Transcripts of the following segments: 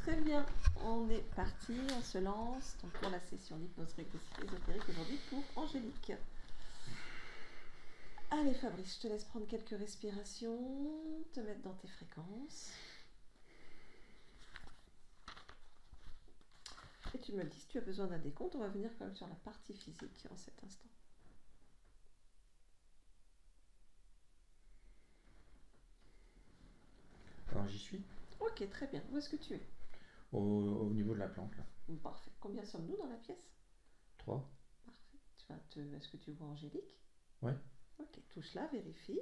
Très bien, on est parti, on se lance donc pour la session d'hypnose ésotérique aujourd'hui pour Angélique. Allez Fabrice, je te laisse prendre quelques respirations, te mettre dans tes fréquences. Et tu me dis si tu as besoin d'un décompte, on va venir quand même sur la partie physique en cet instant. Alors j'y suis. Ok, très bien. Où est-ce que tu es? Au niveau de la plante, là. Parfait. Combien sommes-nous dans la pièce? 3. Parfait. Est-ce que tu vois Angélique? Ouais. Ok, touche là, vérifie.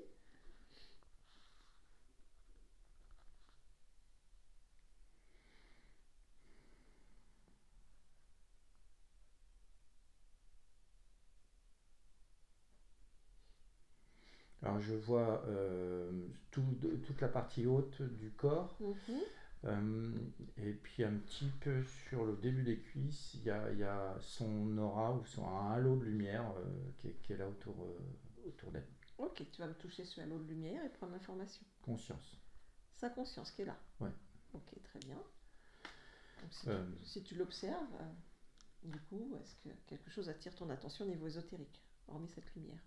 Alors je vois toute la partie haute du corps. Et puis un petit peu sur le début des cuisses, il y a son aura ou un halo de lumière qui est là autour d'elle. Ok, tu vas me toucher ce halo de lumière et prendre l'information. Conscience. Sa conscience qui est là. Ouais. Ok, très bien. Donc, si tu l'observes, du coup, est-ce que quelque chose attire ton attention au niveau ésotérique, hormis cette lumière?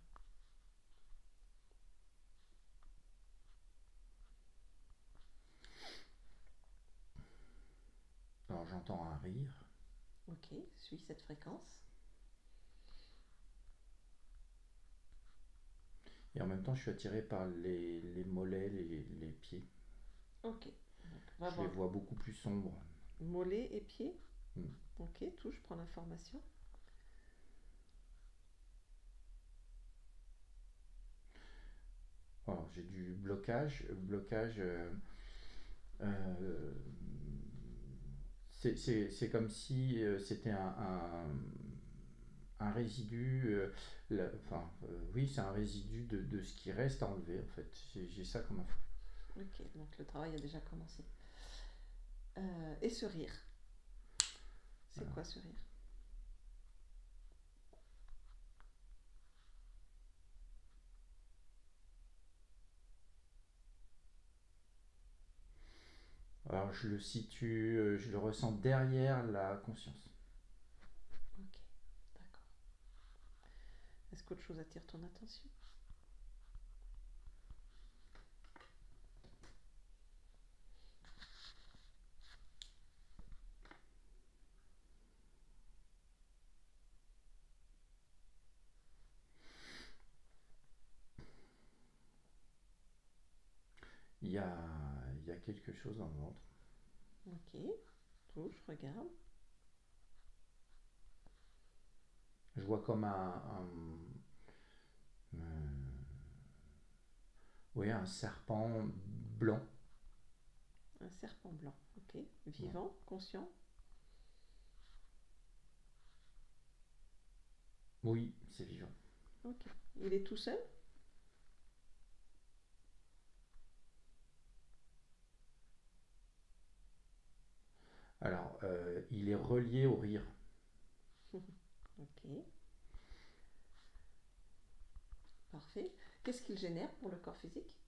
Alors j'entends un rire. Ok, suis cette fréquence. Et en même temps, je suis attiré par les mollets, les pieds. Ok. Donc, je les vois beaucoup plus sombres. Mollets et pieds. Mm. Ok, touche, prends l'information. Alors j'ai du blocage. C'est comme si c'était un résidu. Oui, c'est un résidu de ce qui reste à enlever en fait. J'ai ça comme info. Ok, donc le travail a déjà commencé. Et ce rire, c'est quoi ce rire? Alors je le situe, je le ressens derrière la conscience. Ok, d'accord. Est-ce qu'autre chose attire ton attention? Il y a quelque chose dans le ventre. Ok, touche, regarde. Je vois comme un serpent blanc. Un serpent blanc, ok. Vivant, ouais. Conscient? Oui, c'est vivant. Ok. Il est tout seul? Alors, il est relié au rire. Ok. Parfait. Qu'est-ce qu'il génère pour le corps physique?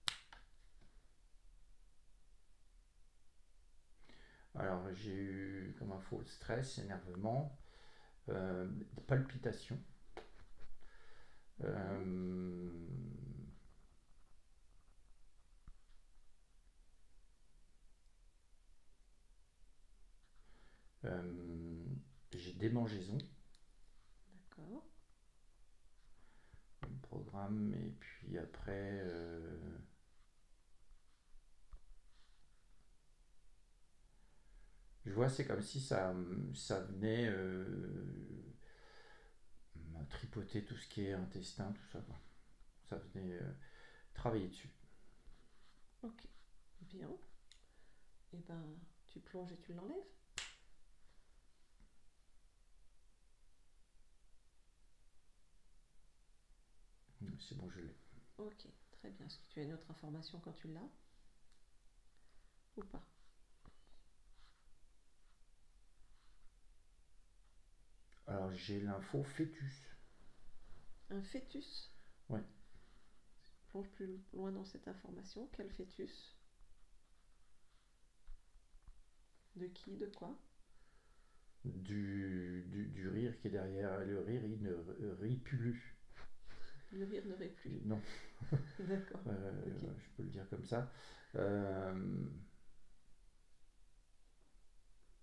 Alors, j'ai eu comme info stress, énervement, palpitations. J'ai démangeaison. D'accord. Le programme, et puis après. Je vois, c'est comme si ça venait tripoter tout ce qui est intestin, tout ça. Quoi. Ça venait travailler dessus. Ok, bien. Et ben, tu plonges et tu l'enlèves. C'est bon, je l'ai. Ok, très bien. Est-ce que tu as une autre information quand tu l'as? Ou pas? Alors j'ai l'info fœtus. Un fœtus? Ouais. Plonge plus loin dans cette information. Quel fœtus? De qui? De quoi? Du rire qui est derrière. Le rire, il ne rit plus. Le rire ne rit plus. Non. D'accord. Okay. Je peux le dire comme ça.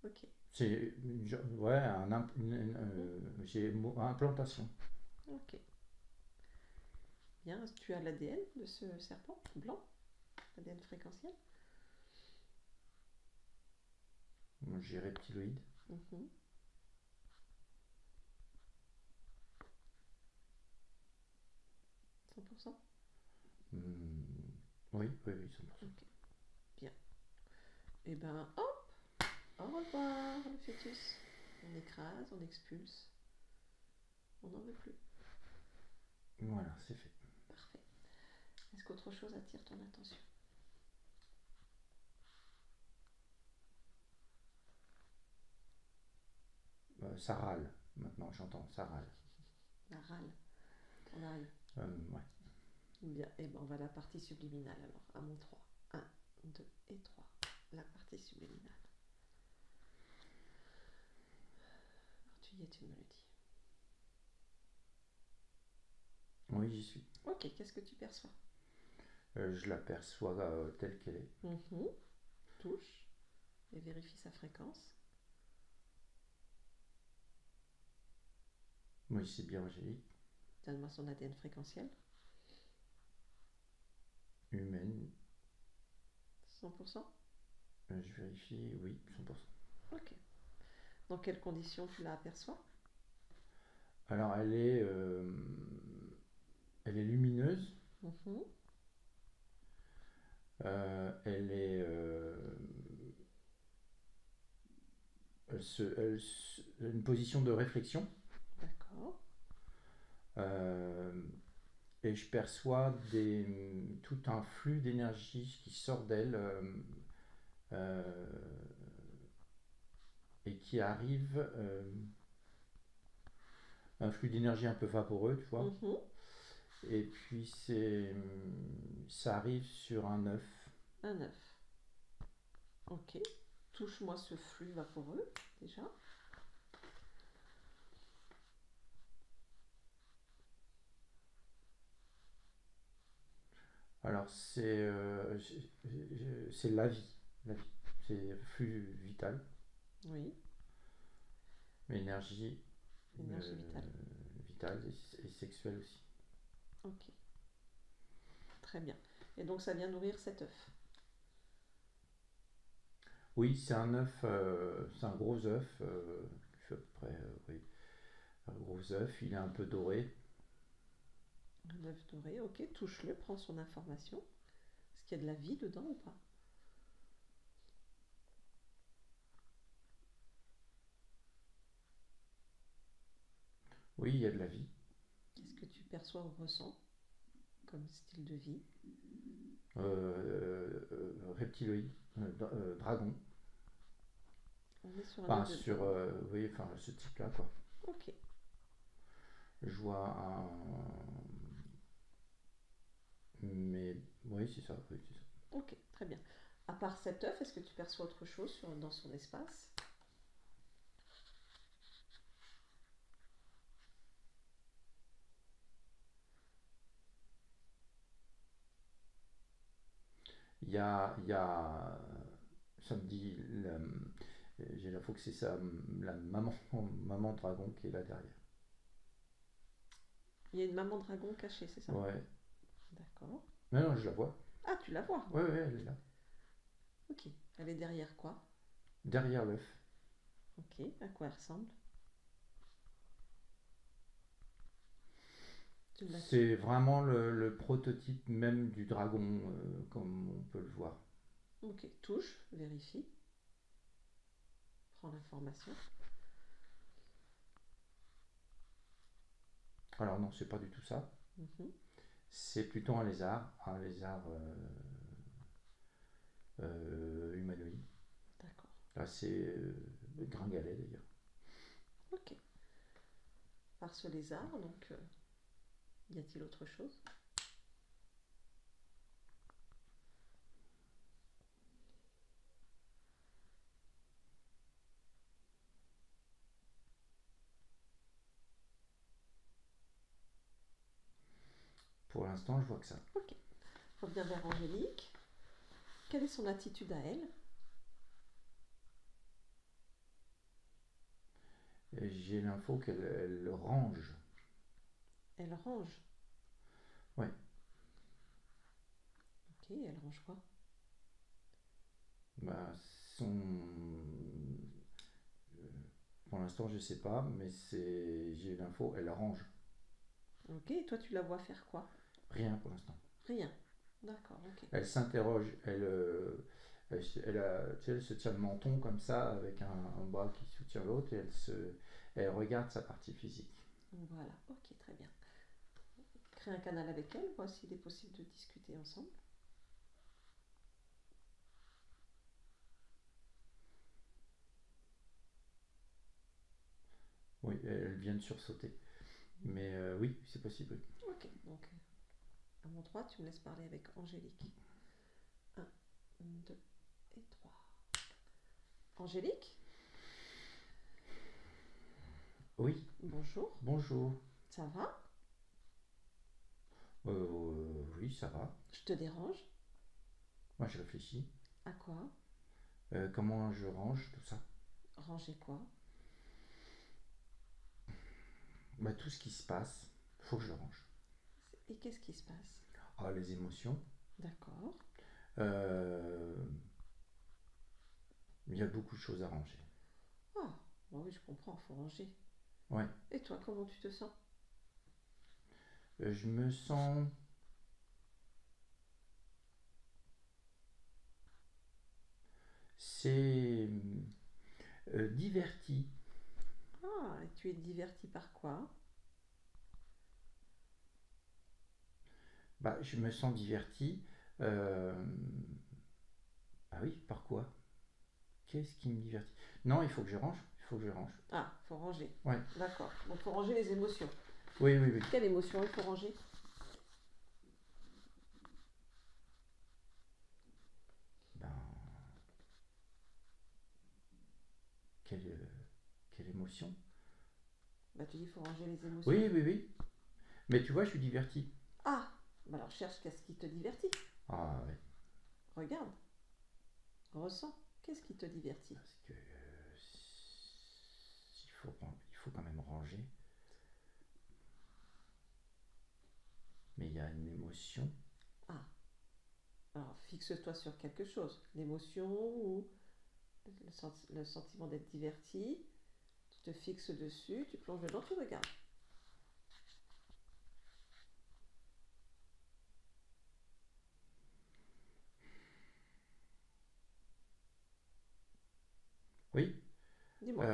Ok. C'est ouais, j'ai implantation. Ok. Bien, tu as l'ADN de ce serpent blanc? ADN fréquentiel? J'ai reptiloïde. 100%? Oui, 100%. Ok. Bien. Et ben, hop! Au revoir, le fœtus. On écrase, on expulse. On n'en veut plus. Voilà, c'est fait. Parfait. Est-ce qu'autre chose attire ton attention? Ça râle. Maintenant, j'entends, ça râle. La râle. On arrive. Ouais. Bien. Et ben, on va à la partie subliminale alors. À mon 3. 1, 2 et 3. La partie subliminale. Alors, tu y es, tu me le dis. Oui, j'y suis. Ok, qu'est-ce que tu perçois? Je l'aperçois telle qu'elle est. Touche et vérifie sa fréquence. Oui, c'est bien Angélique. Donne-moi son ADN fréquentiel. Humaine. 100%? Je vérifie, oui, 100%. Ok. Dans quelles conditions tu la aperçois? Alors, elle est lumineuse. Elle est. Elle a une position de réflexion. D'accord. Et je perçois tout un flux d'énergie qui sort d'elle et qui arrive. Un flux d'énergie un peu vaporeux, tu vois. Et puis ça arrive sur un œuf. Un œuf. Ok. Touche-moi ce flux vaporeux déjà. Alors c'est la vie. La vie. C'est flux vital. Oui. Énergie. Énergie vitale. Vitale et sexuelle aussi. Ok. Très bien. Et donc ça vient nourrir cet œuf. Oui, c'est un œuf, c'est un gros œuf, qui fait à peu près, oui, un gros œuf, il est un peu doré. Un œuf doré, ok, touche-le, prends son information. Est-ce qu'il y a de la vie dedans ou pas? Oui, il y a de la vie. Qu'est-ce que tu perçois ou ressens comme style de vie? Reptiloïde, dragon. On est sur un Enfin, œuf de sur, dragon. oui, enfin, ce type-là, quoi. Ok. Je vois un... Mais, oui, c'est ça, oui, c'est ça. Ok, très bien. À part cet œuf, est-ce que tu perçois autre chose dans son espace? Il y a ça me dit, j'ai l'info que c'est ça, la maman dragon qui est là derrière. Il y a une maman dragon cachée, c'est ça? Ouais. D'accord. Non, je la vois. Ah, tu la vois? Ouais, elle est là. Ok. Elle est derrière quoi? Derrière l'œuf. Ok. À quoi elle ressemble? C'est vraiment le prototype même du dragon, comme on peut le voir. Ok. Touche, vérifie. Prends l'information. Alors non, c'est pas du tout ça. C'est plutôt un lézard humanoïde. D'accord. Assez gringalet d'ailleurs. Ok. Par ce lézard, donc, y a-t-il autre chose? l'instant, je vois que ça. Ok. Reviens vers Angélique. Quelle est son attitude à elle? J'ai l'info qu'elle range. Elle range. Ouais. Ok, elle range quoi? Bah, pour l'instant, je sais pas, mais j'ai l'info, elle range. Ok, et toi tu la vois faire quoi? Rien pour l'instant. Rien. D'accord, ok. Elle s'interroge, tu sais, elle se tient le menton comme ça, avec un bras qui soutient l'autre, et elle regarde sa partie physique. Voilà, ok, très bien. Crée un canal avec elle, voir s'il est possible de discuter ensemble. Oui, elle vient de sursauter. Mais oui, c'est possible. Ok, donc à mon 3, tu me laisses parler avec Angélique. 1, 2 et 3. Angélique? Oui, Bonjour, bonjour. ça va? Oui, ça va. Je te dérange? Moi, je réfléchis. À quoi? Comment je range tout ça? Ranger quoi? Bah, tout ce qui se passe, faut que je le range. Et qu'est-ce qui se passe? Ah, les émotions. D'accord. Euh, Il y a beaucoup de choses à ranger. Ah, bon oui, je comprends, faut ranger. Ouais. Et toi, comment tu te sens? Je me sens. C'est diverti. Ah, et tu es diverti par quoi? Bah, je me sens diverti. Euh, Ah oui, par quoi? Qu'est-ce qui me divertit? Non, il faut que je range. Il faut que je range. Ah, faut ranger. Ouais. D'accord. Donc faut ranger les émotions. Oui, oui, oui. Quelle émotion il faut ranger? Ben, quelle émotion? Bah tu dis faut ranger les émotions. Oui, oui, oui. Mais tu vois, je suis diverti. Ah, bah alors cherche qu'est-ce qui te divertit. Ah ouais. Regarde, ressens. Qu'est-ce qui te divertit? Parce que il faut quand même ranger. Mais il y a une émotion. Ah, alors fixe-toi sur quelque chose. L'émotion ou le sentiment d'être diverti. Tu te fixes dessus, tu plonges dedans, tu regardes. Oui. Dis-moi.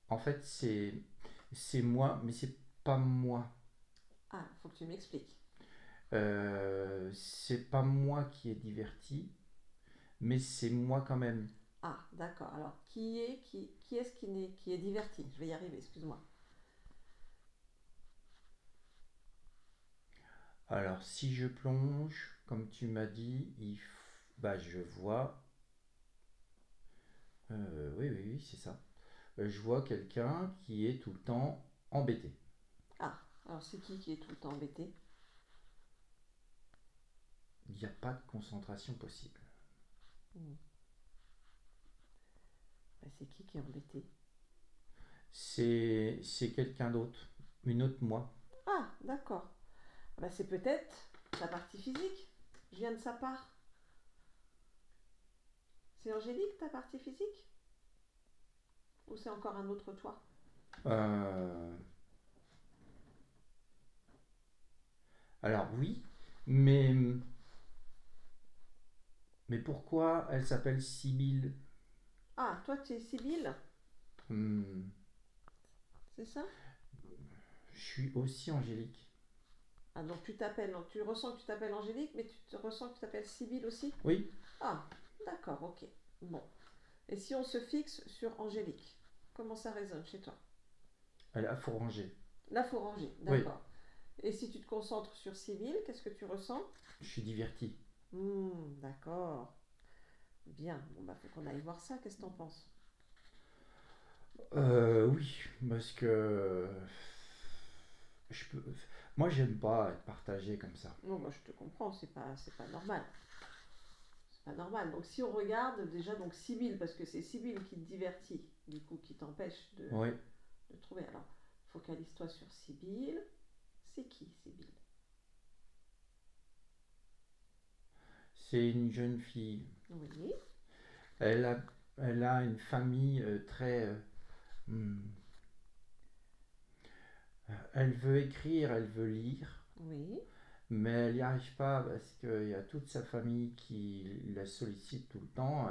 En fait, c'est moi, mais c'est pas moi. Ah, faut que tu m'expliques. C'est pas moi qui est diverti, mais c'est moi quand même. Ah, d'accord. Alors, qui est-ce qui est diverti? Je vais y arriver, excuse-moi. Alors, si je plonge, comme tu m'as dit, bah, je vois. Oui, oui, oui, c'est ça. Je vois quelqu'un qui est tout le temps embêté. Ah, alors c'est qui est tout le temps embêté? Il n'y a pas de concentration possible. Hmm. Bah, c'est qui est embêté? C'est quelqu'un d'autre, une autre moi. Ah, d'accord. Bah, c'est peut-être la partie physique. Je viens de sa part. C'est Angélique, ta partie physique? Ou c'est encore un autre toi? Euh, Alors oui, mais pourquoi elle s'appelle Sibylle? Ah, toi tu es Sibylle, Hmm, c'est ça? Je suis aussi Angélique. Ah, donc tu ressens que tu t'appelles Angélique, mais tu te ressens que tu t'appelles Sibylle aussi? Oui. Ah, d'accord, ok. Bon. Et si on se fixe sur Angélique, comment ça résonne chez toi? Elle a faut ranger. Là, faut ranger, Oui, d'accord. Et si tu te concentres sur Sibylle, qu'est-ce que tu ressens? je suis diverti. D'accord. Bien. Bon, bah, faut qu'on aille voir ça. Qu'est-ce que t'en penses? Oui, parce que je peux, moi, j'aime pas être partagé comme ça. Non, moi je te comprends, c'est pas normal. C'est pas normal. Donc si on regarde déjà, donc Sibylle, parce que c'est Sibylle qui te divertit, du coup, qui t'empêche Oui, de trouver. Alors, focalise-toi sur Sibylle. C'est qui Sibylle? c'est une jeune fille. Oui, Elle a, elle a une famille très. Hmm, elle veut écrire, elle veut lire, oui, mais elle n'y arrive pas parce qu'il y a toute sa famille qui la sollicite tout le temps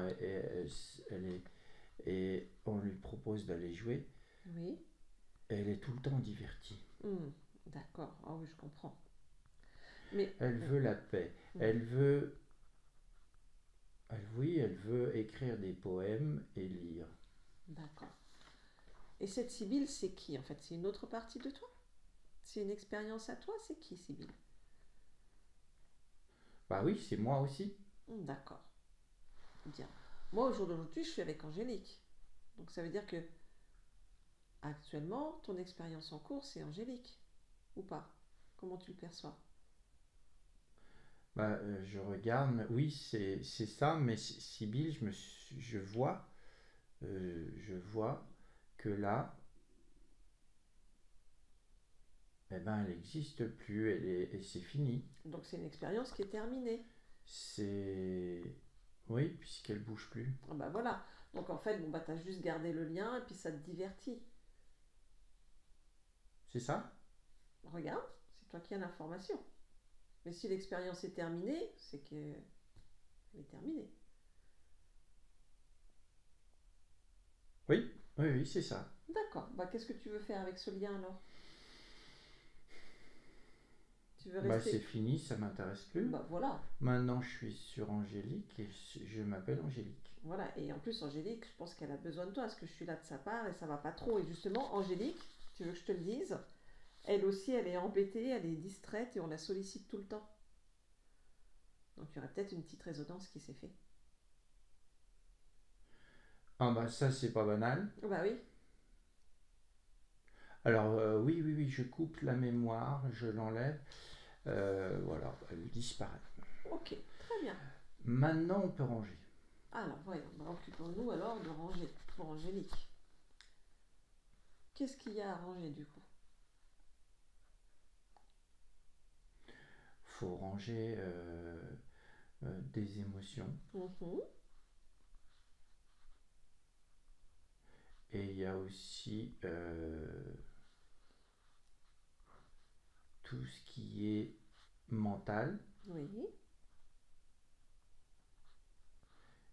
et on lui propose d'aller jouer. oui. Elle est tout le temps divertie. Hmm, d'accord. Ah oui, je comprends. Mais, Elle veut la paix. mhm, Elle veut, oui, elle veut écrire des poèmes et lire. d'accord. Et cette Sibylle, c'est qui en fait? C'est une autre partie de toi? C'est une expérience à toi? C'est qui Sibylle? Bah oui, c'est moi aussi. D'accord. Bien. Moi, au jour d'aujourd'hui, je suis avec Angélique. Donc ça veut dire que actuellement, ton expérience en cours, c'est Angélique. Ou pas? Comment tu le perçois? Bah, je regarde, oui, c'est ça, mais Sibylle, je vois que là, eh ben, elle n'existe plus, et c'est fini. Donc c'est une expérience qui est terminée. C'est, oui, puisqu'elle bouge plus. Ah bah voilà. Donc en fait, bon bah t'as juste gardé le lien et puis ça te divertit. C'est ça? Regarde, c'est toi qui as l'information. Mais si l'expérience est terminée, c'est qu'elle est terminée. Oui, oui, oui, c'est ça. D'accord. Bah qu'est-ce que tu veux faire avec ce lien alors? Tu veux Bah, c'est rester? fini, ça m'intéresse plus. Bah voilà. Maintenant, je suis sur Angélique et je m'appelle Angélique. Voilà. Et en plus, Angélique, je pense qu'elle a besoin de toi parce que je suis là de sa part et ça va pas trop. Et justement, Angélique, tu veux que je te le dise? Elle aussi, elle est embêtée, elle est distraite et on la sollicite tout le temps. Donc il y aurait peut-être une petite résonance qui s'est fait. Ah bah ça, c'est pas banal. Oh bah oui. Alors, oui, oui, oui, je coupe la mémoire, je l'enlève. Voilà, elle disparaît. Ok, très bien. Maintenant, on peut ranger. Alors voyons, bah, occupons-nous alors de ranger pour Angélique. Qu'est-ce qu'il y a à ranger du coup? Faut ranger des émotions. Mhm. Et il y a aussi tout ce qui est mental. Oui.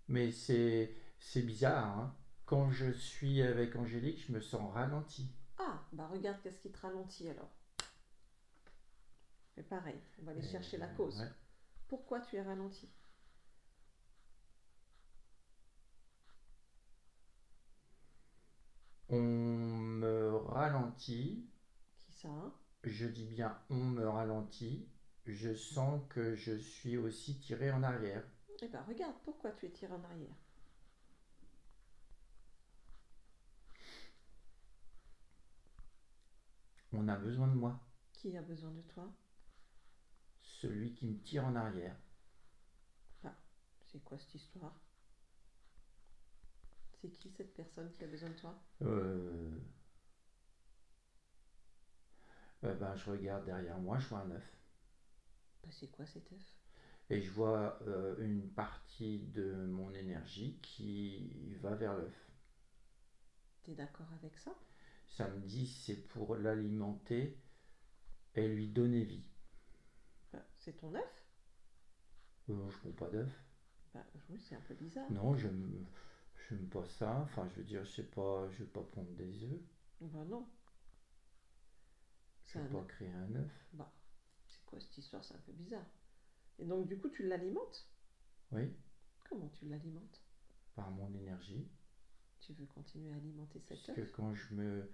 Mais c'est bizarre, hein. Quand je suis avec Angélique, je me sens ralenti. Ah, bah regarde qu'est-ce qui te ralentit alors. Mais pareil, on va aller chercher la cause. Ouais. Pourquoi tu es ralenti? On me ralentit. Qui ça, hein? Je dis bien on me ralentit. Je sens que je suis aussi tiré en arrière. Eh ben regarde, pourquoi tu es tiré en arrière? On a besoin de moi. Qui a besoin de toi? Celui qui me tire en arrière. Ah, c'est quoi cette histoire? C'est qui cette personne qui a besoin de toi? Euh, ben, je regarde derrière moi, je vois un œuf. Bah c'est quoi cet œuf? Et je vois une partie de mon énergie qui va vers l'œuf. T'es d'accord avec ça? Ça me dit c'est pour l'alimenter et lui donner vie. Bah, c'est ton œuf? Je ne prends pas d'œuf. Bah oui, c'est un peu bizarre. Non, j'aime pas ça. Enfin, je veux dire, je vais pas pondre des œufs. Bah non, Je c'est vais un pas œuf. créer un œuf. Bah, c'est quoi cette histoire? C'est un peu bizarre. Et donc du coup, tu l'alimentes? Oui, Comment tu l'alimentes? par mon énergie. Tu veux continuer à alimenter cet Puisque œuf? quand je me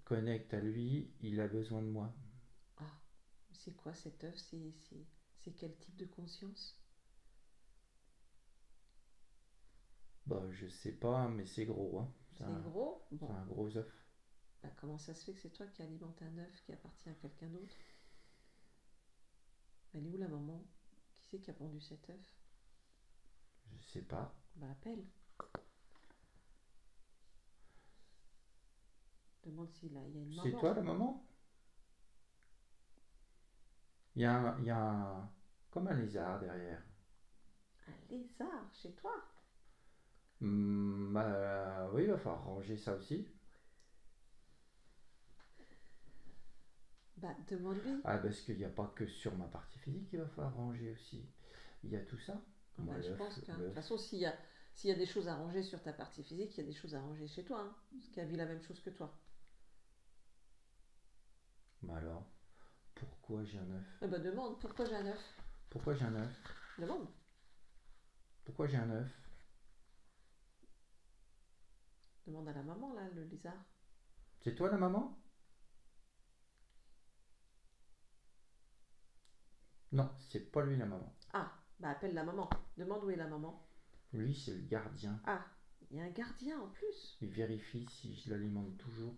connecte à lui, il a besoin de moi. Ah, c'est quoi cet œuf? C'est quel type de conscience? Bah, je sais pas, mais c'est gros, hein. C'est gros? C'est Bon, un gros œuf. Bah, comment ça se fait que c'est toi qui alimente un œuf qui appartient à quelqu'un d'autre? Elle est où la maman? Qui c'est qui a pondu cet œuf? Je sais pas. Bah appelle. Demande s'il y a une C'est maman. toi la maman? Il y a comme un lézard derrière. Un lézard chez toi? Oui, il va falloir ranger ça aussi. Bah demande-lui. Ah, parce qu'il n'y a pas que sur ma partie physique qu'il va falloir ranger aussi. Il y a tout ça. Ah bah, je pense que de toute façon, s'il y a des choses à ranger sur ta partie physique, il y a des choses à ranger chez toi, hein, parce qu'il a vu la même chose que toi. Bah alors, pourquoi j'ai un œuf? Eh bah demande, pourquoi j'ai un œuf? Pourquoi j'ai un œuf? Demande. Pourquoi j'ai un œuf? Demande à la maman, là, le lézard. C'est toi la maman? Non, c'est pas lui la maman. Ah, bah appelle la maman. Demande où est la maman. Lui, c'est le gardien. Ah, il y a un gardien en plus. Il vérifie si je l'alimente toujours.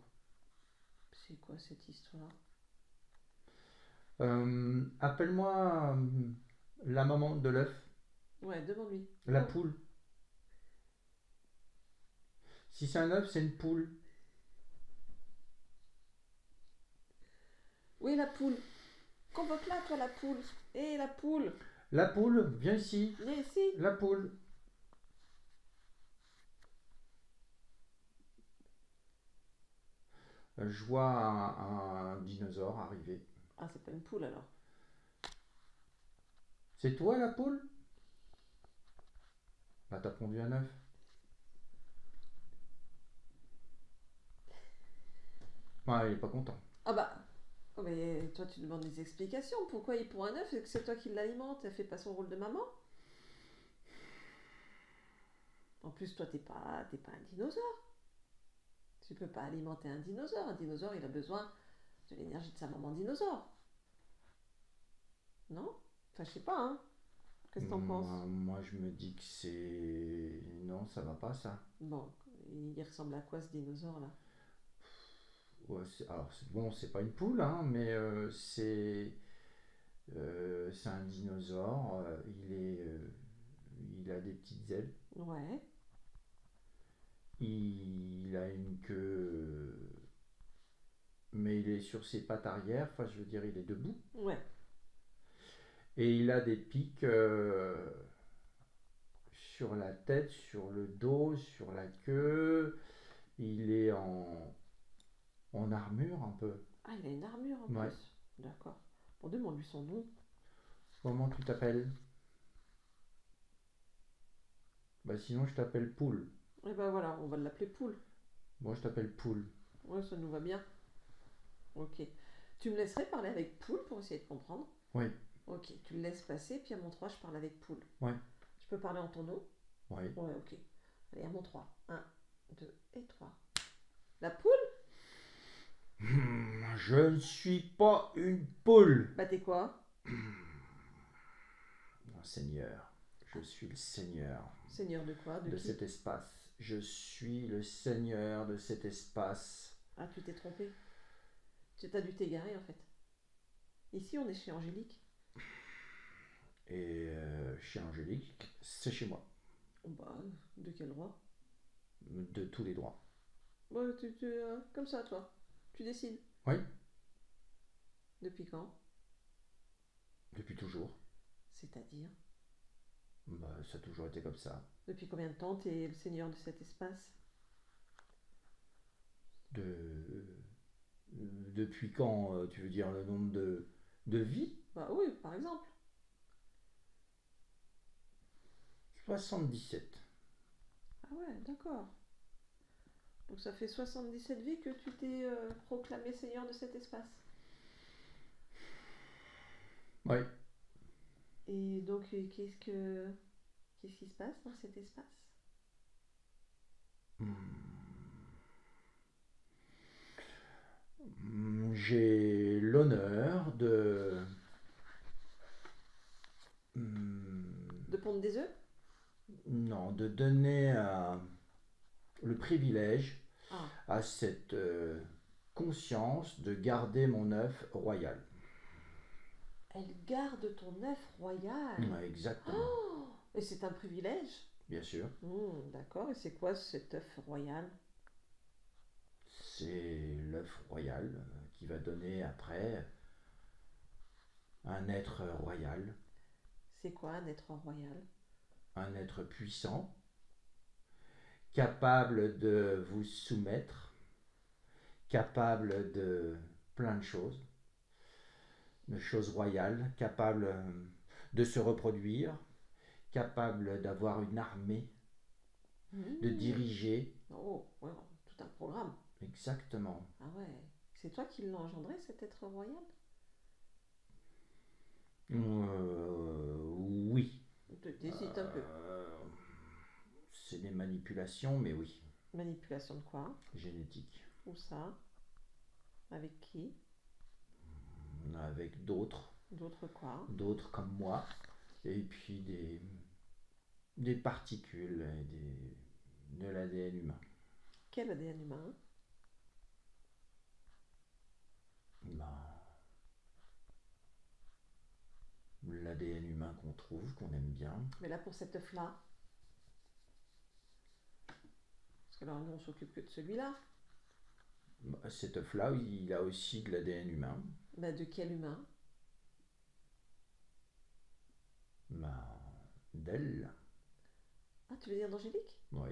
C'est quoi cette histoire? Appelle-moi la maman de l'œuf. Ouais, demande-lui. La Oh. poule. Si c'est un œuf, c'est une poule. Où est la poule? Convoque-la, toi, la poule. Hé, la poule. La poule, viens ici. Viens ici. La poule. Je vois un dinosaure arriver. Ah, c'est pas une poule alors. C'est toi la poule? Bah t'as pondu un œuf. Ouais, il est pas content. Ah bah, oh, mais toi tu demandes des explications. Pourquoi il pond un œuf et que c'est toi qui l'alimente? Elle fait pas son rôle de maman? En plus, toi t'es pas un dinosaure. Tu peux pas alimenter un dinosaure. Un dinosaure, il a besoin de l'énergie de sa maman dinosaure. Non? Enfin, je sais pas, hein. Qu'est-ce que t'en penses? Moi je me dis que c'est... Non, ça va pas ça. Bon, il ressemble à quoi ce dinosaure là? Ouais, alors bon, c'est pas une poule, hein, mais c'est un dinosaure. Il a des petites ailes. Ouais, Il a une queue, mais il est sur ses pattes arrière. Enfin, je veux dire, il est debout. ouais. Et il a des pics sur la tête, sur le dos, sur la queue. Il est en armure un peu. Ah, il a une armure en Ouais. plus. D'accord. Bon, demande-lui son nom. Comment tu t'appelles? Bah sinon je t'appelle Poule. Et ben voilà, on va l'appeler poule. Moi je t'appelle Poule. Ouais, ça nous va bien. Ok. Tu me laisserais parler avec poule pour essayer de comprendre? Oui, Ok, tu le laisses passer, puis à mon 3 je parle avec poule. oui, Je peux parler en ton nom? oui. Ouais, ok. Allez, à mon 3. 1, 2 et 3. La poule? Je ne suis pas une poule. Bah t'es quoi? Non, Seigneur, je suis le Seigneur Seigneur de quoi? De de qui? cet espace. Je suis le Seigneur de cet espace. Ah, tu t'es trompé. Tu t'as dû t'égarer en fait. Ici, on est chez Angélique. Et chez Angélique, c'est chez moi. Oh, bah, de quel droit? De tous les droits. Bah, comme ça, toi. Tu décides. Oui, Depuis quand? depuis toujours. C'est-à-dire? Bah, ça a toujours été comme ça. Depuis combien de temps t'es le seigneur de cet espace? De... Depuis quand, tu veux dire le nombre de vies? Bah oui, par exemple. 77. Ah ouais, d'accord. Donc ça fait 77 vies que tu t'es proclamé seigneur de cet espace. Oui. Et donc, qu'est-ce qui se passe dans cet espace? J'ai l'honneur de... De pondre des œufs? Non, de donner le privilège Ah, à cette conscience de garder mon œuf royal. Elle garde ton œuf royal. Ouais, exactement. Oh, et c'est un privilège. Bien sûr. D'accord. Et c'est quoi cet œuf royal? C'est l'œuf royal qui va donner après un être royal. C'est quoi un être royal? Un être puissant, capable de vous soumettre, capable de plein de choses royales, capable de se reproduire, capable d'avoir une armée, de diriger. Oh, ouais, tout un programme. Exactement. Ah ouais. C'est toi qui l'as engendré, cet être royal? Oui. T'hésites un peu. C'est des manipulations, mais oui. Manipulation de quoi? Génétique. Où ça? Avec qui? Avec d'autres. D'autres quoi? D'autres comme moi. Et puis des particules de l'ADN humain. Quel ADN humain? L'ADN humain qu'on trouve, qu'on aime bien. Mais là, pour cet œuf-là, parce que là, nous, on s'occupe que de celui-là. Cet œuf-là, il a aussi de l'ADN humain. De quel humain? D'elle. Ah, tu veux dire d'Angélique? Oui.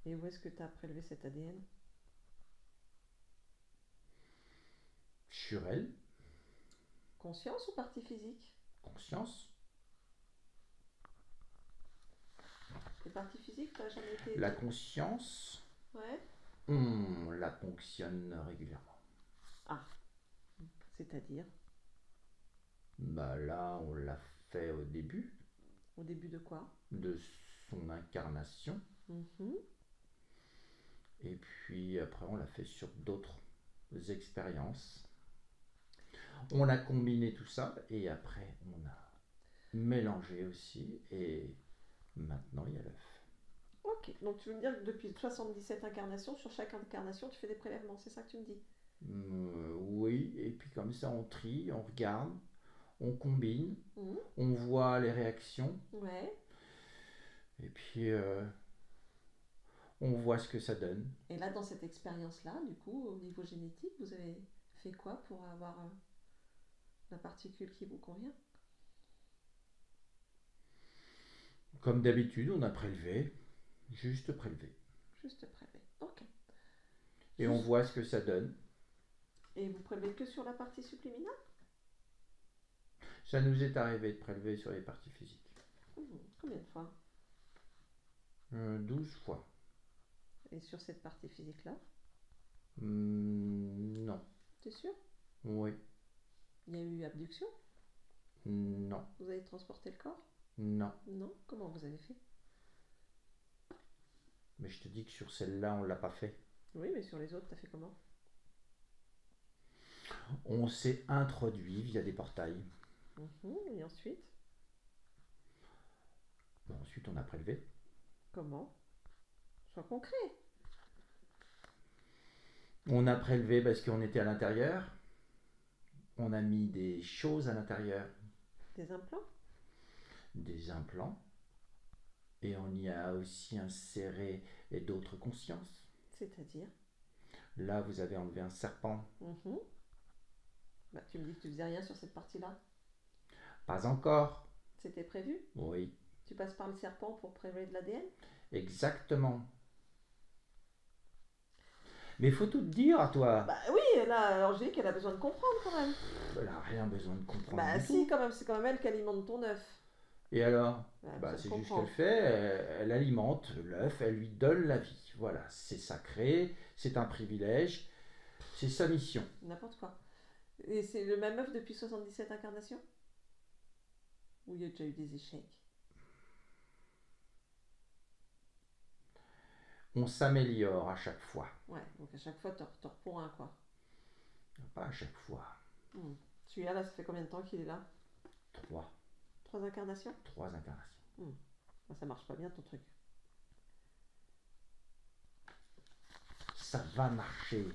Et où est-ce que tu as prélevé cet ADN? Sur elle. Conscience ou partie physique? Conscience. Les parties physiques, tu n'as jamais été... La conscience, Ouais. on la ponctionne régulièrement. Ah, c'est-à-dire? Là, on l'a fait au début. Au début de quoi? De son incarnation. Et puis après, on l'a fait sur d'autres expériences. On a combiné tout ça et après, on a mélangé aussi. Et maintenant, il y a l'œuf. Ok, donc tu veux me dire que depuis 77 incarnations, sur chaque incarnation, tu fais des prélèvements, c'est ça que tu me dis? Oui, et puis comme ça, on trie, on regarde, on combine, on voit les réactions. Ouais. Et puis, on voit ce que ça donne. Et là, dans cette expérience-là, du coup, au niveau génétique, vous avez fait quoi pour avoir la particule qui vous convient? Comme d'habitude, on a prélevé, juste prélevé. Juste prélevé, ok. Et on voit ce que ça donne. Et vous prélevez que sur la partie subliminale? Ça nous est arrivé de prélever sur les parties physiques. Combien de fois? 12 fois. Et sur cette partie physique-là? Non. T'es sûr? Oui. Il y a eu abduction? Non. Vous avez transporté le corps? Non. Non? Comment vous avez fait? Mais je te dis que sur celle-là, on ne l'a pas fait. Oui, mais sur les autres, t'as fait comment? On s'est introduit via des portails. Et ensuite? Ensuite, on a prélevé. Comment? Sois concret. On a prélevé parce qu'on était à l'intérieur. On a mis des choses à l'intérieur. Des implants? Des implants. Et on y a aussi inséré d'autres consciences. C'est-à-dire? Là, vous avez enlevé un serpent. Tu me dis que tu faisais rien sur cette partie-là? Pas encore. C'était prévu? Oui. Tu passes par le serpent pour prélever de l'ADN? Exactement. Mais il faut tout te dire à toi. Oui, là, Angélique, elle a besoin de comprendre quand même. Elle n'a rien besoin de comprendre. Si, quand même, c'est quand même elle qui alimente ton œuf. Et alors? C'est juste qu'elle fait, elle alimente l'œuf, elle lui donne la vie. Voilà, c'est sacré, c'est un privilège, c'est sa mission. N'importe quoi. Et c'est le même œuf depuis 77 incarnations? Ou il y a déjà eu des échecs? On s'améliore à chaque fois. Ouais, donc à chaque fois, tu reprends un, quoi. Pas à chaque fois. Celui-là, là, ça fait combien de temps qu'il est là? 3. 3 incarnations? 3 incarnations. Ça marche pas bien, ton truc. Ça va marcher.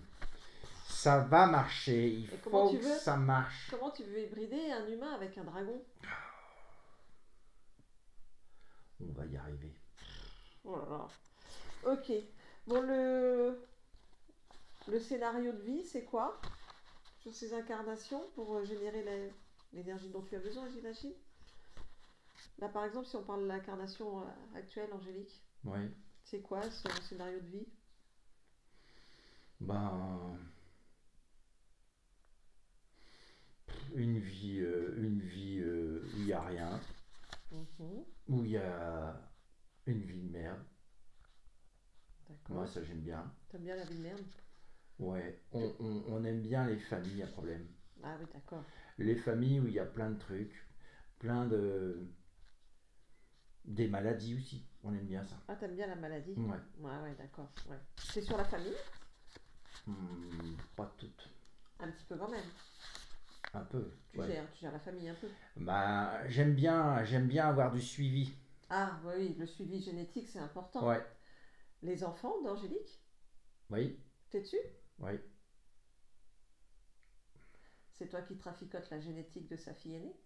Ça va marcher. Il Et comment faut tu que veux ça marche. Comment tu veux hybrider un humain avec un dragon? On va y arriver. Oh là là. Ok. Bon, le scénario de vie, c'est quoi sur ces incarnations pour générer l'énergie dont tu as besoin, j'imagine? Là, par exemple, si on parle de l'incarnation actuelle, Angélique, Oui. c'est quoi ce scénario de vie? Ben, une vie où il n'y a rien, Mhm. où il y a une vie de merde. Moi, D'accord. ça, j'aime bien. T'aimes bien la vie de merde? Ouais, on aime bien les familles à problème. Ah oui, d'accord. Les familles où il y a plein de trucs, plein de... Des maladies aussi, on aime bien ça. Ah, t'aimes bien la maladie? Ouais. Ouais, d'accord. Ouais. C'est sur la famille? Pas toutes. Un petit peu quand même. Un peu. Tu Ouais. gères la famille un peu. Bah, j'aime bien avoir du suivi. Ah oui, le suivi génétique, c'est important. Ouais. Les enfants d'Angélique, Oui. t'es dessus? Oui. C'est toi qui traficotes la génétique de sa fille aînée?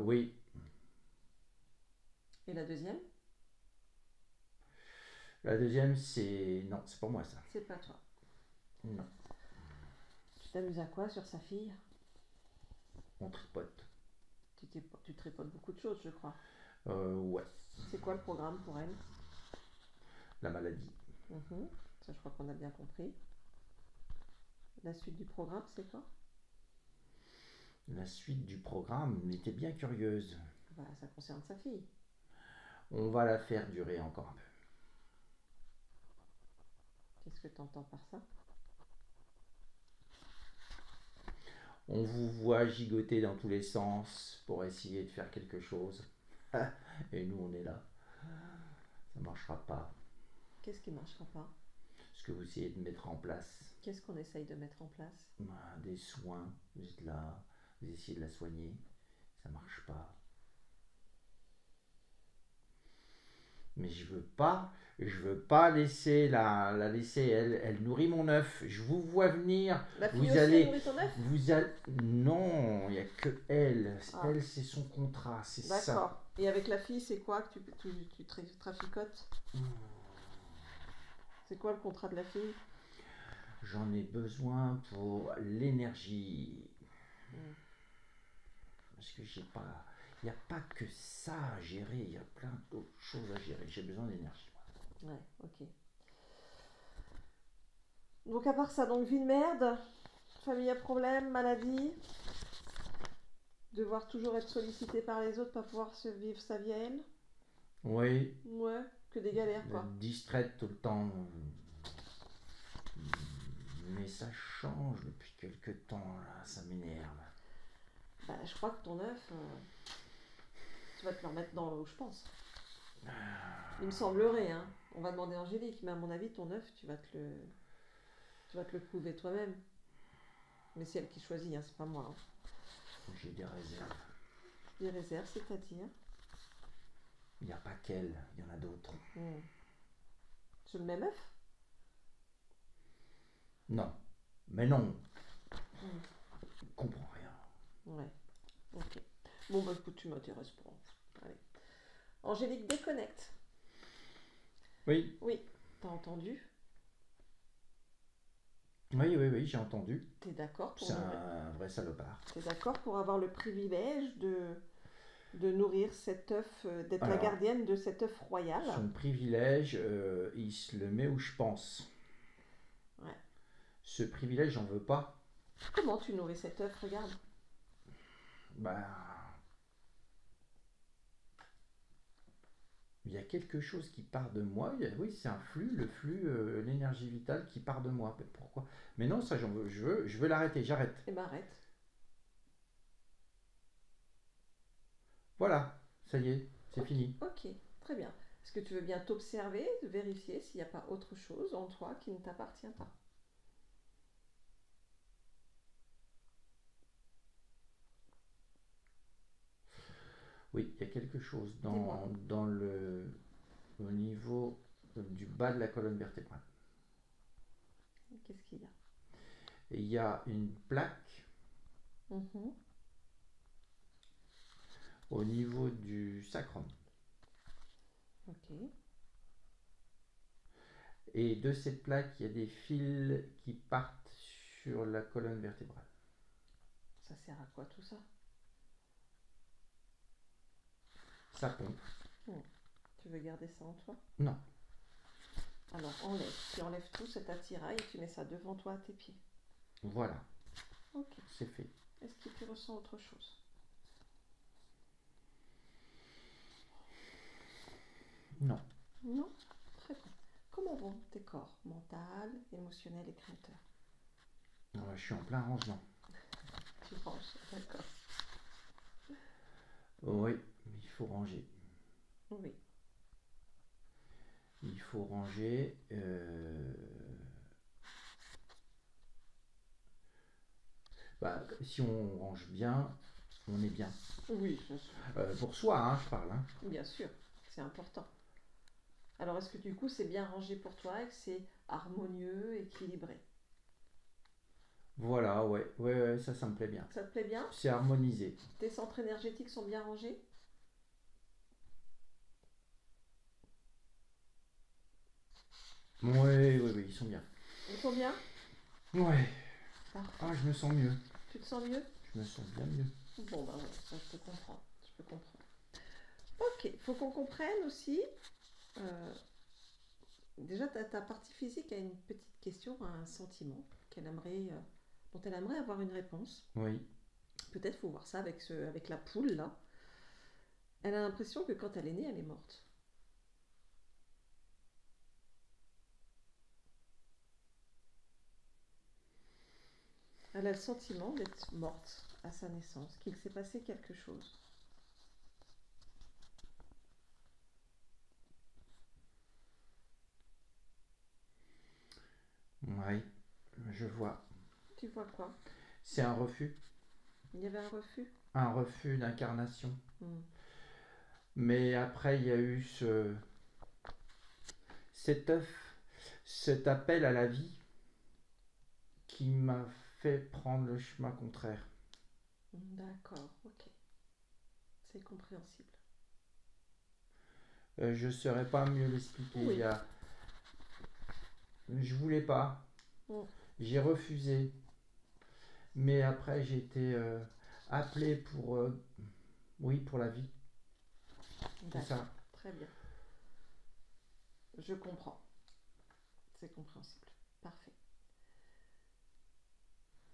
Oui. Et la deuxième? La deuxième, c'est... Non, c'est pour moi ça. C'est pas toi. Non. Tu t'amuses à quoi sur sa fille? On tripote. Tu tripotes beaucoup de choses, je crois. Ouais. C'est quoi le programme pour elle? La maladie. Mhm. Ça, je crois qu'on a bien compris. La suite du programme, c'est quoi? La suite du programme était bien curieuse. Bah, ça concerne sa fille. On va la faire durer encore un peu. Qu'est-ce que tu entends par ça? On vous voit gigoter dans tous les sens pour essayer de faire quelque chose. Et nous, on est là. Ça ne marchera pas. Qu'est-ce qui ne marchera pas? Ce que vous essayez de mettre en place. Qu'est-ce qu'on essaye de mettre en place? Des soins. Vous êtes là. Vous essayez de la soigner. Ça ne marche pas. Mais je veux pas laisser la laisser. Elle nourrit mon œuf. Je vous vois venir. La fille Vous aussi allez, nourrit ton œuf? non, il n'y a que elle. Ah. Elle, c'est son contrat, c'est ça. D'accord. Et avec la fille, c'est quoi que tu traficotes? C'est quoi le contrat de la fille? J'en ai besoin pour l'énergie. Parce que j'ai pas. Il n'y a pas que ça à gérer, il y a plein d'autres choses à gérer. J'ai besoin d'énergie. Ouais, ok. Donc à part ça, donc vie de merde, famille à problème, maladie, devoir toujours être sollicité par les autres, pas pouvoir se vivre sa vie à elle. Oui. Ouais, que des galères quoi. Distraite tout le temps. Mais ça change depuis quelques temps, là, ça m'énerve. Bah, je crois que ton œuf, tu vas te le remettre dans l'eau, je pense. Il me semblerait, hein. On va demander à Angélique, mais à mon avis, ton œuf, tu vas te le prouver toi-même. Mais c'est elle qui choisit, hein, c'est pas moi. Hein. J'ai des réserves. Des réserves, c'est-à-dire? Il n'y a pas qu'elle, il y en a d'autres. Sur le même œuf? Non. Mais non. Je comprends rien. Ouais. Ok. Bon, bah écoute, tu m'intéresses pas. Allez. Angélique déconnecte. Oui. Oui. T'as entendu? Oui, j'ai entendu. T'es d'accord pour C'est un vrai salopard. T'es d'accord pour avoir le privilège de nourrir cet œuf, d'être la gardienne de cet œuf royal? Son privilège, il se le met où je pense. Ouais. Ce privilège, j'en veux pas. Comment tu nourris cet œuf? Regarde. Bah, il y a quelque chose qui part de moi. Oui, c'est un flux, le flux, l'énergie vitale qui part de moi. Mais pourquoi? Mais non, ça, je veux l'arrêter. J'arrête. Eh ben arrête. Voilà, ça y est, c'est fini. Ok, très bien. Est-ce que tu veux bien t'observer, vérifier s'il n'y a pas autre chose en toi qui ne t'appartient pas? Oui, il y a quelque chose au niveau du bas de la colonne vertébrale. Qu'est-ce qu'il y a? Et il y a une plaque au niveau du sacrum. Ok. Et de cette plaque, il y a des fils qui partent sur la colonne vertébrale. Ça sert à quoi tout ça? Ça pompe. Tu veux garder ça en toi? Non. Alors enlève. Tu enlèves tout cet attirail et tu mets ça devant toi à tes pieds. Voilà. Ok. C'est fait. Est-ce que tu ressens autre chose? Non. Non? Très bien. Comment vont tes corps mental, émotionnel et créateur? Je suis en plein rangement. Tu ranges, d'accord. Oui, il faut ranger. Oui. Il faut ranger. Si on range bien, on est bien. Oui, bien sûr. Pour soi, hein, je parle. Hein. Bien sûr, c'est important. Alors, est-ce que du coup, c'est bien rangé pour toi et que c'est harmonieux, équilibré? Voilà, ouais, ça me plaît bien. Ça te plaît bien? C'est harmonisé. Tes centres énergétiques sont bien rangés? Oui, ils sont bien. Ils sont bien? Ouais. Parfait. Ah, je me sens mieux. Tu te sens mieux? Je me sens bien mieux. Bon, bah ouais, ça je peux comprendre. Ok, il faut qu'on comprenne aussi. Déjà, ta partie physique a une petite question, un sentiment dont elle aimerait avoir une réponse. Oui. Peut-être faut voir ça avec la poule là. Elle a l'impression que quand elle est née, elle est morte. Elle a le sentiment d'être morte à sa naissance, qu'il s'est passé quelque chose. Oui, je vois. Tu vois quoi? C'est un refus. Il y avait un refus? Un refus d'incarnation. Mais après, il y a eu cet œuf, cet appel à la vie qui m'a fait prendre le chemin contraire. D'accord, ok. C'est compréhensible. Je ne saurais pas mieux l'expliquer. Oui. Je voulais pas. J'ai refusé. Mais après, j'ai été appelé pour la vie. C'est ça. Très bien. Je comprends. C'est compréhensible. Parfait.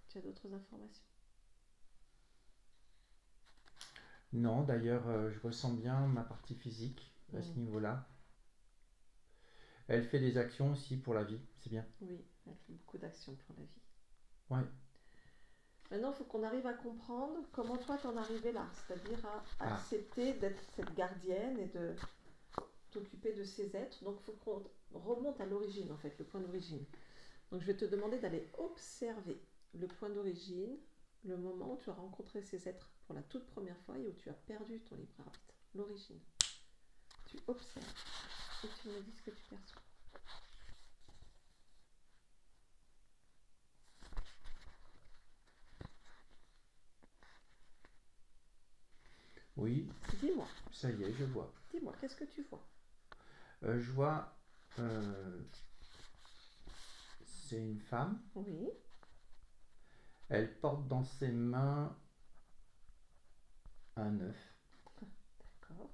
Tu as d'autres informations? Non, d'ailleurs, je ressens bien ma partie physique à ce niveau-là. Elle fait des actions aussi pour la vie, c'est bien. Oui, elle fait beaucoup d'actions pour la vie. Ouais. Maintenant, il faut qu'on arrive à comprendre comment toi t'en arrivé là, c'est-à-dire à accepter d'être cette gardienne et de t'occuper de ces êtres. Donc, il faut qu'on remonte à l'origine, en fait, le point d'origine. Donc, je vais te demander d'aller observer le point d'origine, le moment où tu as rencontré ces êtres pour la toute première fois et où tu as perdu ton libre arbitre. L'origine. Tu observes et tu me dis ce que tu perçois. Oui. Dis-moi. Ça y est, je vois. Dis-moi, qu'est-ce que tu vois? Je vois... c'est une femme. Oui. Elle porte dans ses mains un œuf. D'accord.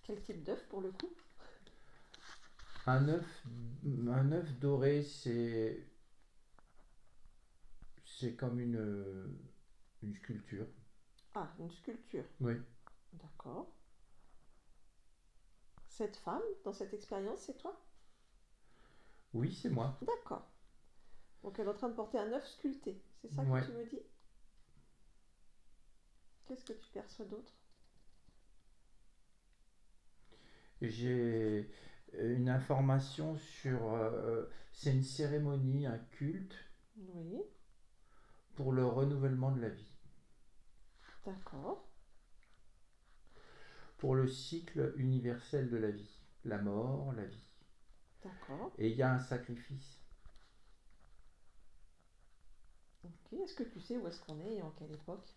Quel type d'œuf pour le coup? Un œuf doré, c'est comme une sculpture. Ah, une sculpture. Oui. D'accord. Cette femme, dans cette expérience, c'est toi? Oui, c'est moi. D'accord. Donc elle est en train de porter un œuf sculpté. C'est ça Ouais. que tu me dis? Qu'est-ce que tu perçois d'autre? J'ai une information sur... c'est une cérémonie, un culte. Oui. Pour le renouvellement de la vie. D'accord. Pour le cycle universel de la vie. La mort, la vie. D'accord. Et il y a un sacrifice. Ok, est-ce que tu sais où est-ce qu'on est et en quelle époque?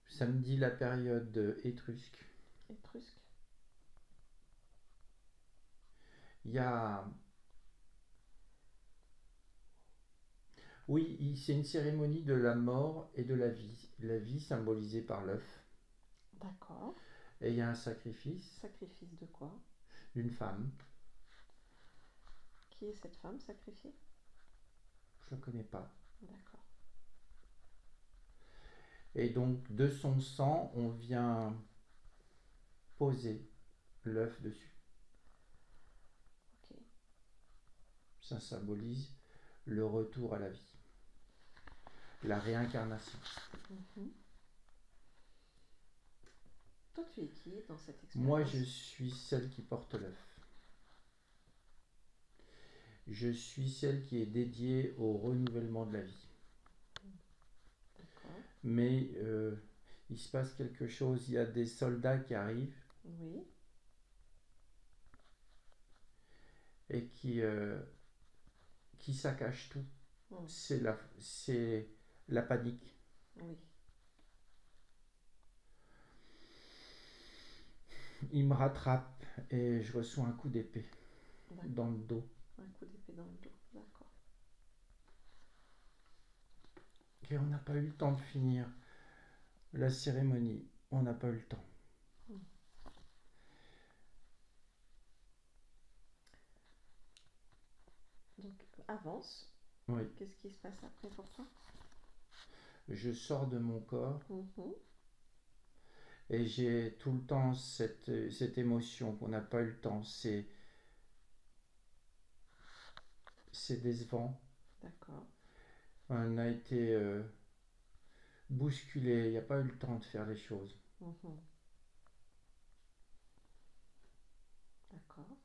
Ça me dit la période étrusque. Étrusque? Il y a... Oui, c'est une cérémonie de la mort et de la vie. La vie symbolisée par l'œuf. D'accord. Et il y a un sacrifice Sacrifice de quoi? d'une femme. Qui est cette femme sacrifiée? Je ne connais pas. D'accord. Et donc, de son sang, on vient poser l'œuf dessus. Ok. Ça symbolise le retour à la vie, la réincarnation. Mhm. Toi, tu es qui dans cette Moi, expérience? je suis celle qui porte l'œuf. Je suis celle qui est dédiée au renouvellement de la vie. D'accord. Mais il se passe quelque chose, il y a des soldats qui arrivent Oui. et qui saccagent tout. Mm. C'est la panique. Oui. Ils me rattrapent et je reçois un coup d'épée D'accord. dans le dos. Un coup d'épée dans le dos. D'accord. Et on n'a pas eu le temps de finir la cérémonie. On n'a pas eu le temps. Mm. Donc, avance. Oui. Qu'est-ce qui se passe après pour toi? Je sors de mon corps Mhm. et j'ai tout le temps cette émotion qu'on n'a pas eu le temps. C'est décevant. D'accord. On a été bousculé. Il n'y a pas eu le temps de faire les choses. Mhm. D'accord.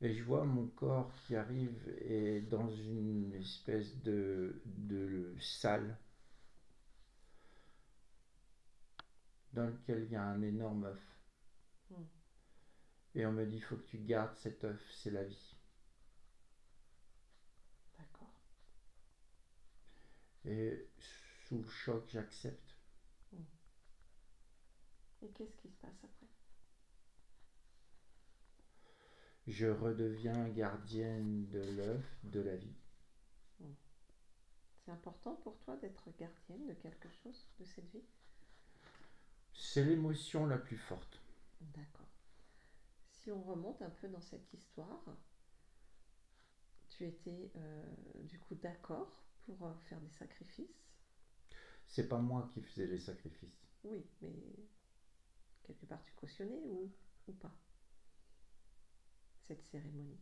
Et je vois mon corps qui arrive et dans une espèce de salle dans lequel il y a un énorme œuf. Mm. Et on me dit, il faut que tu gardes cet œuf, c'est la vie. D'accord. Et sous le choc, j'accepte. Mm. Et qu'est-ce qui se passe après? Je redeviens gardienne de l'œuf, de la vie. Mm. C'est important pour toi d'être gardienne de quelque chose, de cette vie? C'est l'émotion la plus forte. D'accord. Si on remonte un peu dans cette histoire, tu étais du coup d'accord pour faire des sacrifices? C'est pas moi qui faisais les sacrifices. Oui, mais quelque part tu cautionnais ou pas cette cérémonie?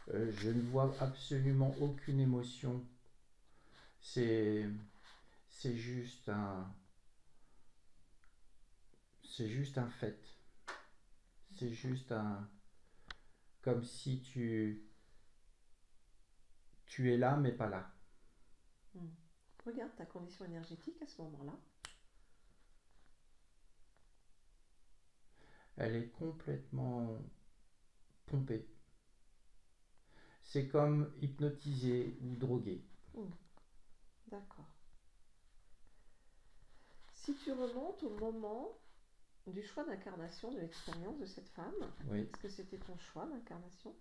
Je ne vois absolument aucune émotion. C'est c'est juste un c'est juste un fait. C'est juste un comme si tu es là mais pas là. Hmm. Regarde ta condition énergétique à ce moment-là. Elle est complètement pompée. C'est comme hypnotisé ou drogué. Hmm. D'accord. Si tu remontes au moment du choix d'incarnation de l'expérience de cette femme, Oui. est-ce que c'était ton choix d'incarnation?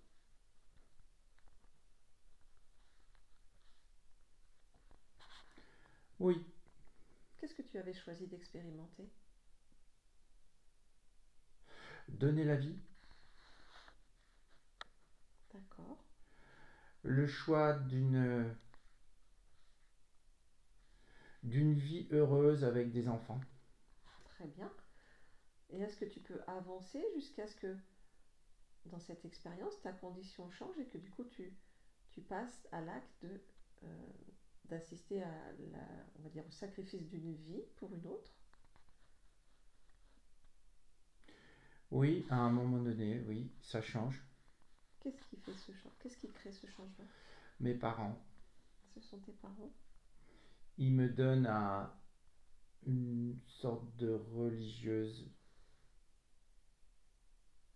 Oui. Qu'est-ce que tu avais choisi d'expérimenter? Donner la vie. D'accord. Le choix d'une vie heureuse avec des enfants. Très bien. Et est-ce que tu peux avancer jusqu'à ce que dans cette expérience, ta condition change et que du coup tu passes à l'acte d'assister à on va dire, au sacrifice d'une vie pour une autre? Oui, à un moment donné, oui, ça change. Qu'est-ce qui fait ce changement? Qu'est-ce qui crée ce changement? Mes parents. Ce sont tes parents. Ils me donnent à une sorte de religieuse.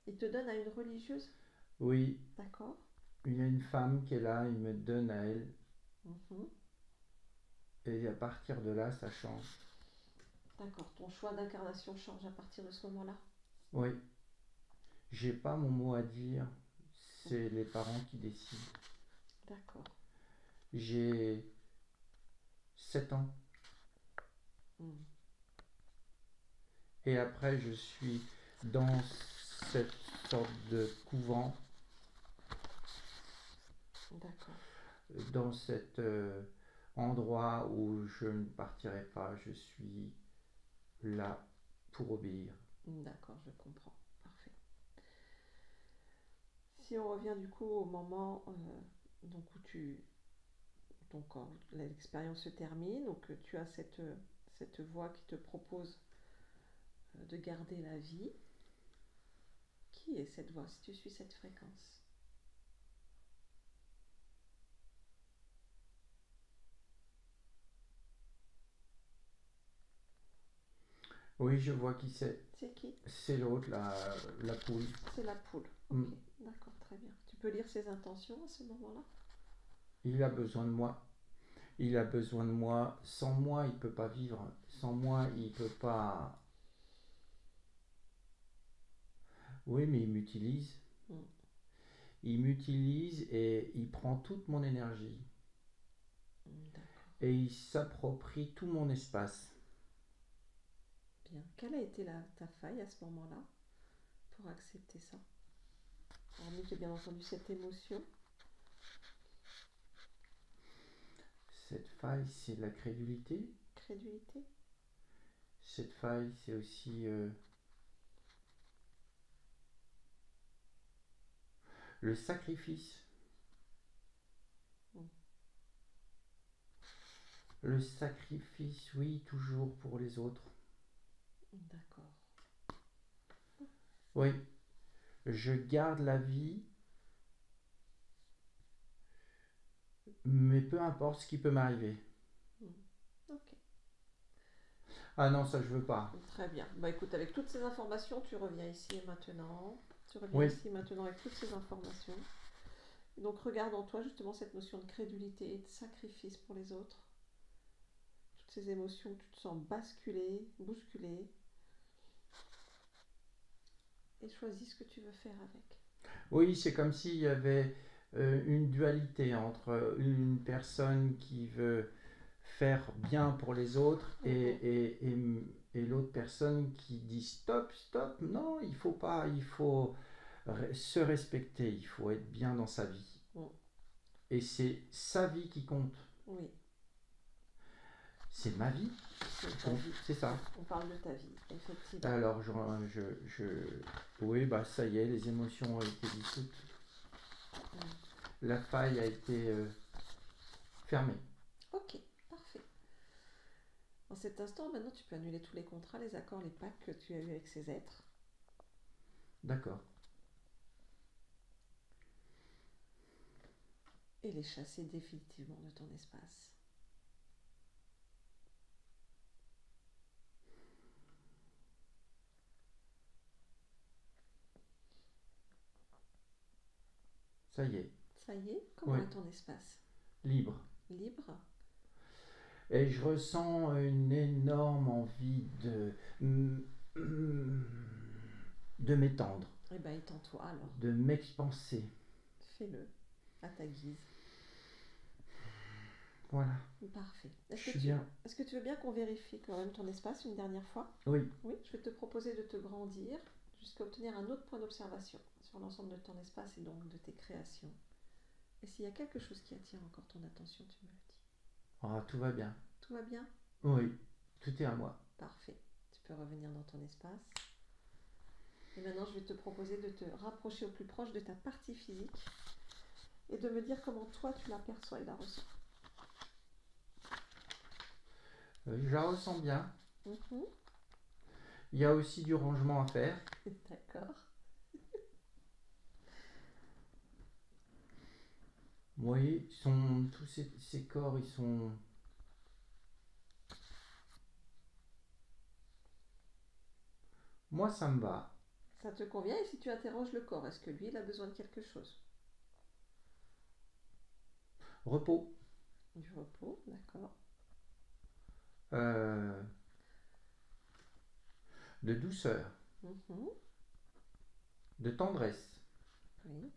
Ils te donnent à une religieuse? Oui. D'accord. Il y a une femme qui est là, il me donne à elle. Mhm. Et à partir de là, ça change. D'accord. Ton choix d'incarnation change à partir de ce moment-là? Oui. J'ai pas mon mot à dire. C'est les parents qui décident. D'accord. J'ai 7 ans. Et après, je suis dans cette sorte de couvent. D'accord. Dans cet endroit où je ne partirai pas. Je suis là pour obéir. D'accord, je comprends. Parfait. Si on revient du coup au moment donc quand l'expérience se termine, donc tu as cette voix qui te propose de garder la vie. Qui est cette voix si tu suis cette fréquence? Oui, je vois qui c'est. C'est qui? C'est l'autre, la poule. C'est la poule. Ok, d'accord, très bien. Tu peux lire ses intentions à ce moment-là? Il a besoin de moi. Il a besoin de moi. Sans moi, il ne peut pas vivre. Sans moi, il ne peut pas... Oui, mais il m'utilise. Il m'utilise et il prend toute mon énergie. Et il s'approprie tout mon espace. Bien. Quelle a été ta faille à ce moment-là pour accepter ça? Hormis, j'ai bien entendu cette émotion. Cette faille, c'est la crédulité. Crédulité? Cette faille, c'est aussi le sacrifice. Le sacrifice, oui, toujours pour les autres. D'accord. Oui, je garde la vie, mais peu importe ce qui peut m'arriver. Ok. Ah non, ça je veux pas. Très bien. Bah écoute, avec toutes ces informations, tu reviens ici et maintenant. Tu reviens ici maintenant avec toutes ces informations. Donc regarde en toi justement cette notion de crédulité et de sacrifice pour les autres. Toutes ces émotions où tu te sens bousculé. Et choisis ce que tu veux faire avec. Oui, c'est comme s'il y avait une dualité entre une personne qui veut faire bien pour les autres et l'autre personne qui dit stop, non, il faut pas, il faut se respecter, il faut être bien dans sa vie. Et c'est sa vie qui compte. Oui. C'est ma vie. C'est ça. On parle de ta vie, effectivement. Alors, oui, bah ça y est, les émotions ont été dissoutes. La faille a été fermée. Ok, parfait. En cet instant, maintenant, tu peux annuler tous les contrats, les accords, les pactes que tu as eus avec ces êtres. D'accord. Et les chasser définitivement de ton espace. Ça y est. Ça y est? Comment est ton espace? Libre. Libre? Et je ressens une énorme envie de m'étendre. Eh bien, étends-toi alors. De m'expanser. Fais-le, à ta guise. Voilà. Parfait. Est-ce que tu veux bien qu'on vérifie quand même ton espace une dernière fois? Oui. Oui, je vais te proposer de te grandir jusqu'à obtenir un autre point d'observation sur l'ensemble de ton espace et donc de tes créations. Et s'il y a quelque chose qui attire encore ton attention, tu me le dis. Ah, tout va bien. Tout va bien? Oui, tout est à moi. Parfait. Tu peux revenir dans ton espace. Et maintenant, je vais te proposer de te rapprocher au plus proche de ta partie physique et de me dire comment toi tu l'aperçois et la ressens. Je la ressens bien. Il y a aussi du rangement à faire. D'accord. Oui, tous ces corps, ils sont... Moi, ça me va. Ça te convient? Et si tu interroges le corps, est-ce que lui, il a besoin de quelque chose? Repos. Du repos, d'accord. euh, de douceur, Mhm, de tendresse, oui,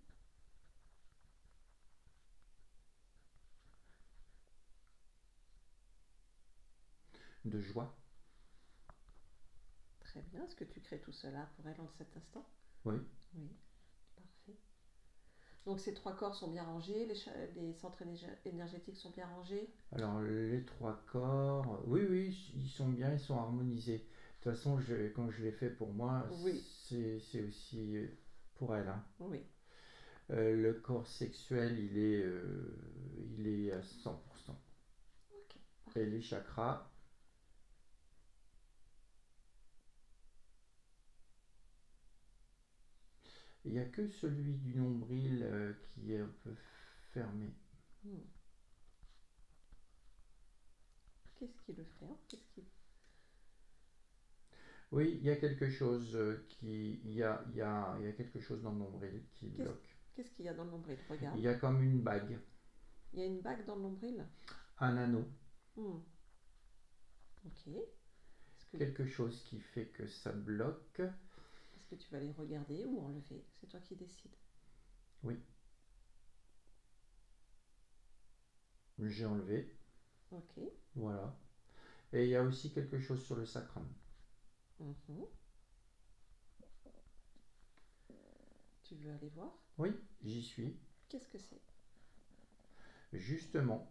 de joie. très bien. Est-ce que tu crées tout cela pour elle en cet instant? Oui. Oui, parfait. Donc ces trois corps sont bien rangés, les centres énergétiques sont bien rangés. Alors, les trois corps, oui, oui, ils sont bien, ils sont harmonisés. De toute façon, quand je l'ai fait pour moi, Oui, c'est aussi pour elle, hein. oui. Le corps sexuel, il est à 100%. Ok, Et parfait. les chakras, il n'y a que celui du nombril qui est un peu fermé. Hmm. Qu'est-ce qui le ferme? Qu'est-ce qui... Oui, il y a quelque chose il y a quelque chose dans le nombril qui Qu'est-ce bloque. qu'est-ce qu'il y a dans le nombril? Regarde. Il y a comme une bague, Il y a une bague dans le nombril? un anneau, Hmm, ok. quelque chose qui fait que ça bloque. Est-ce que tu vas les regarder ou enlever? C'est toi qui décides. Oui, j'ai enlevé, Ok. voilà. Et il y a aussi quelque chose sur le sacrum. Mhm. Tu veux aller voir? Oui, j'y suis. Qu'est-ce que c'est? Justement,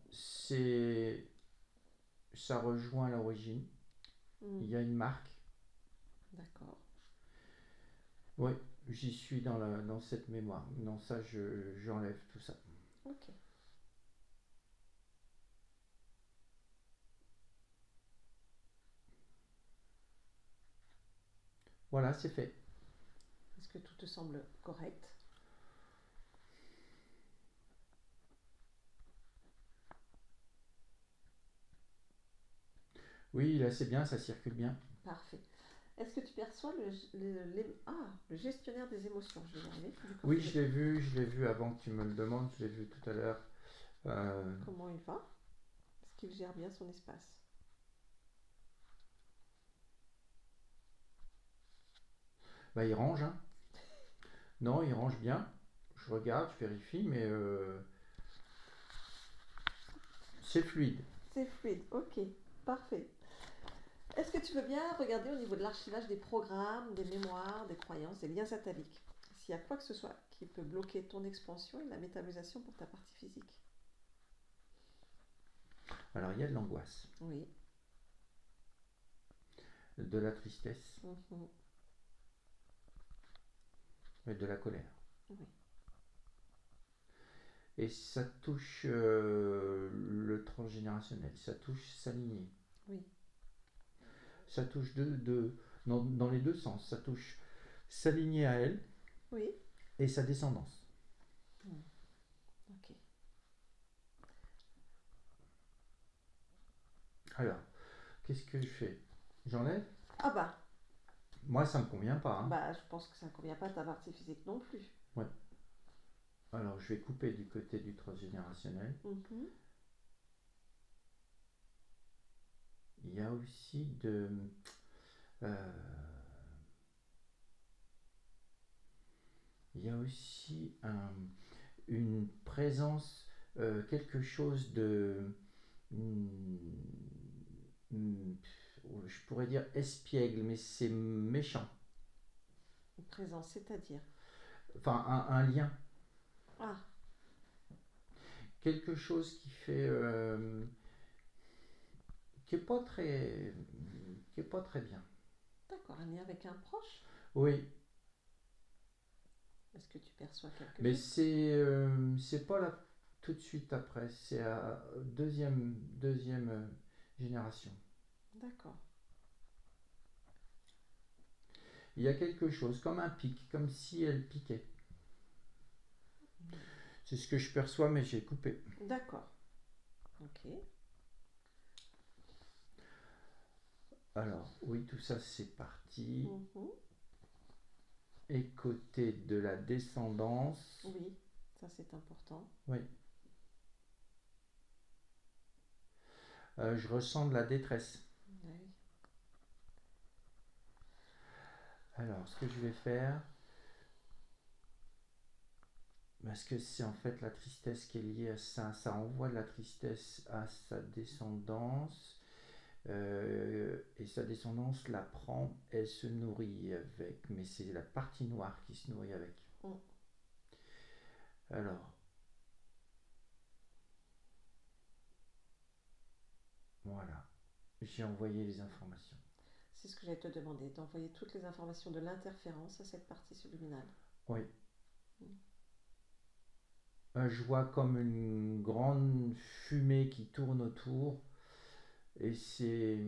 ça rejoint l'origine. Hmm, Il y a une marque. d'accord. Oui, j'y suis dans cette mémoire. Non, ça, j'enlève tout ça. Ok. Voilà, c'est fait. Est-ce que tout te semble correct? Oui, là, c'est bien, ça circule bien. Parfait. Est-ce que tu perçois le gestionnaire des émotions? Je vais y arriver. Du Oui, coffret. je l'ai vu avant que tu me le demandes, je l'ai vu tout à l'heure. Comment il va? Est-ce qu'il gère bien son espace? Bah, il range, hein. Non, il range bien. Je regarde, je vérifie, mais c'est fluide. C'est fluide. Ok. Parfait. Est-ce que tu veux bien regarder au niveau de l'archivage des programmes, des mémoires, des croyances, des liens ataviques? S'il y a quoi que ce soit qui peut bloquer ton expansion et la métabolisation pour ta partie physique. Alors, il y a de l'angoisse, Oui. de la tristesse Mhm. et de la colère. Oui. Et ça touche le transgénérationnel, ça touche sa lignée. Oui. Ça touche dans les deux sens. Ça touche sa lignée à elle Oui. et sa descendance. Hmm. Ok. Alors, qu'est-ce que je fais? J'enlève? Ah bah, Moi, ça me convient pas, hein. bah, je pense que ça ne convient pas à ta partie physique non plus. Ouais. Alors, je vais couper du côté du transgénérationnel. Mhm. Il y a aussi euh, il y a aussi une présence, quelque chose de, hmm, je pourrais dire espiègle, mais c'est méchant. Une présence, c'est-à-dire. Enfin, un lien. Ah, Quelque chose qui fait, qui est pas très, qui est pas très bien. d'accord, un lien avec un proche. Oui, Est-ce que tu perçois quelque mais chose? c'est pas là tout de suite après, c'est à deuxième génération. D'accord. Il y a quelque chose comme un pic, comme si elle piquait. Mhm. C'est ce que je perçois, mais j'ai coupé. D'accord. Ok. Alors, oui, tout ça c'est parti. Mhm. Et côté de la descendance. Oui, ça c'est important. Oui. Je ressens de la détresse. Oui. Alors, ce que je vais faire, parce que c'est en fait la tristesse qui est liée à ça, ça envoie de la tristesse à sa descendance, et sa descendance la prend, elle se nourrit avec, mais c'est la partie noire qui se nourrit avec. Alors, voilà, j'ai envoyé les informations. C'est ce que j'allais te demander, d'envoyer toutes les informations de l'interférence à cette partie subliminale. Oui. Je vois comme une grande fumée qui tourne autour. Et c'est...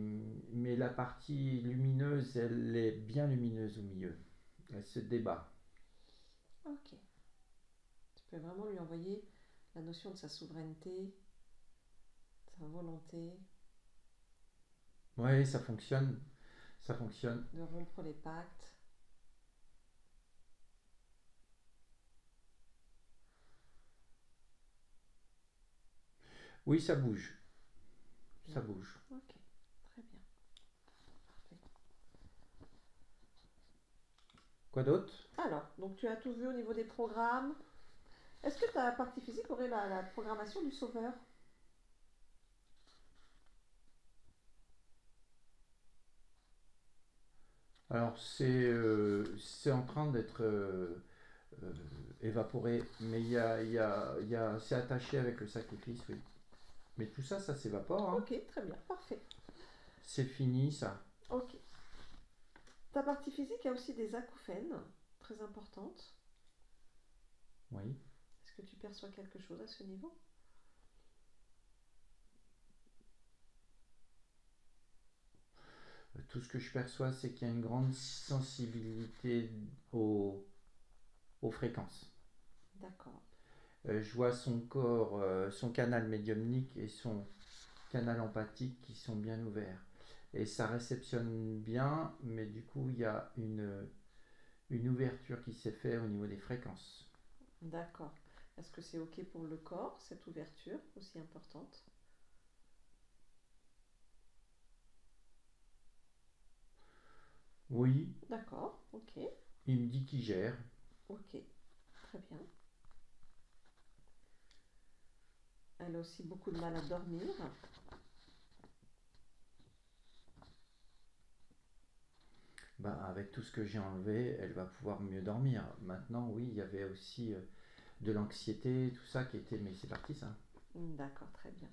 Mais la partie lumineuse, elle est bien lumineuse au milieu. Elle se débat. Ok. Tu peux vraiment lui envoyer la notion de sa souveraineté, de sa volonté. Oui, ça fonctionne. Ça fonctionne. De rompre les pactes. Oui, ça bouge. Ça bouge. Ok, très bien. Parfait. Quoi d'autre? Alors, donc tu as tout vu au niveau des programmes. Est-ce que ta partie physique aurait la programmation du sauveur? Alors, c'est en train d'être évaporé, mais c'est attaché avec le sacrifice, oui. Mais tout ça, ça s'évapore. Hein. Ok, très bien, parfait. C'est fini, ça. Ok. Ta partie physique a aussi des acouphènes très importantes. Oui. Est-ce que tu perçois quelque chose à ce niveau? Tout ce que je perçois, c'est qu'il y a une grande sensibilité aux fréquences. D'accord. Je vois son corps, son canal médiumnique et son canal empathique qui sont bien ouverts. Et ça réceptionne bien, mais du coup, il y a une ouverture qui s'est faite au niveau des fréquences. D'accord. Est-ce que c'est ok pour le corps, cette ouverture aussi importante? Oui. D'accord, ok. Il me dit qu'il gère. Ok, très bien. Elle a aussi beaucoup de mal à dormir. Bah, avec tout ce que j'ai enlevé, elle va pouvoir mieux dormir. Maintenant, oui, il y avait aussi de l'anxiété, tout ça qui était... Mais c'est parti, ça. D'accord, très bien.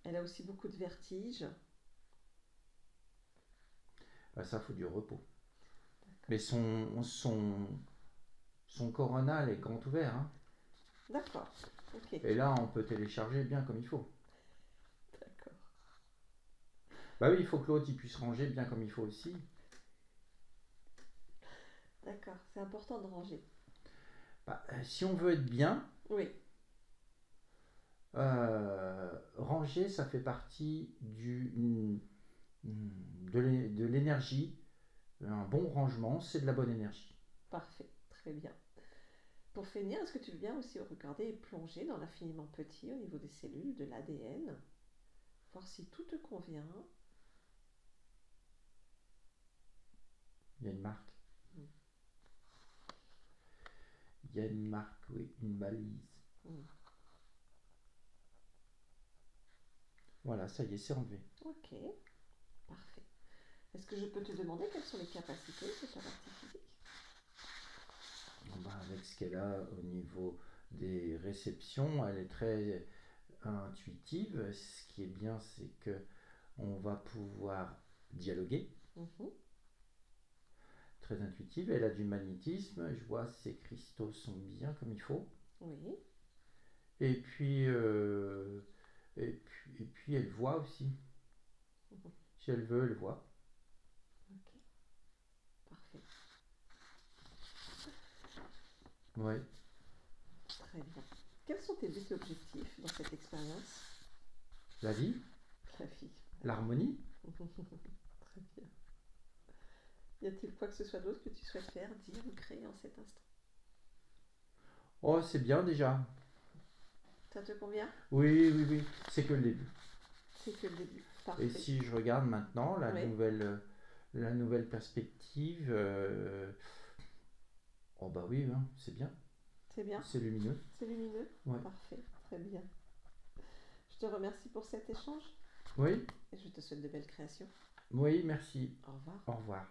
Elle a aussi beaucoup de vertiges. Bah, ça, faut du repos. Mais son coronal est grand ouvert. Hein. D'accord, ok. Et là, on peut télécharger bien comme il faut. D'accord. Bah oui, il faut que l'autre il puisse ranger bien comme il faut aussi. D'accord, c'est important de ranger. Bah, si on veut être bien, Oui. ranger, ça fait partie de l'énergie. Un bon rangement, c'est de la bonne énergie. Parfait, très bien. Pour finir, est-ce que tu veux bien aussi regarder et plonger dans l'infiniment petit au niveau des cellules, de l'ADN, voir si tout te convient? Il y a une marque. Mm. Il y a une marque, oui, une balise. Mm. Voilà, ça y est, c'est enlevé. Ok, parfait. Est-ce que je peux te demander quelles sont les capacités de ta partie physique? Bah, avec ce qu'elle a au niveau des réceptions, elle est très intuitive. Ce qui est bien, c'est que on va pouvoir dialoguer. Très intuitive. Elle a du magnétisme. Je vois ses cristaux sont bien comme il faut. Oui. Et puis, elle voit aussi. Si elle veut, elle voit. Ok, parfait. Oui. Très bien. Quels sont tes buts et objectifs dans cette expérience? La vie, La vie. l'harmonie. Très bien. Y a-t-il quoi que ce soit d'autre que tu souhaites faire, dire ou créer en cet instant? Oh, c'est bien déjà. Ça te convient? Oui, oui, oui, c'est que le début. C'est que le début. Parfait. Et si je regarde maintenant Oui. la nouvelle perspective, oh bah oui, hein, c'est bien, C'est bien? c'est lumineux. C'est lumineux? Ouais. Parfait, très bien. Je te remercie pour cet échange Oui, et je te souhaite de belles créations. oui, merci. Au revoir. Au revoir.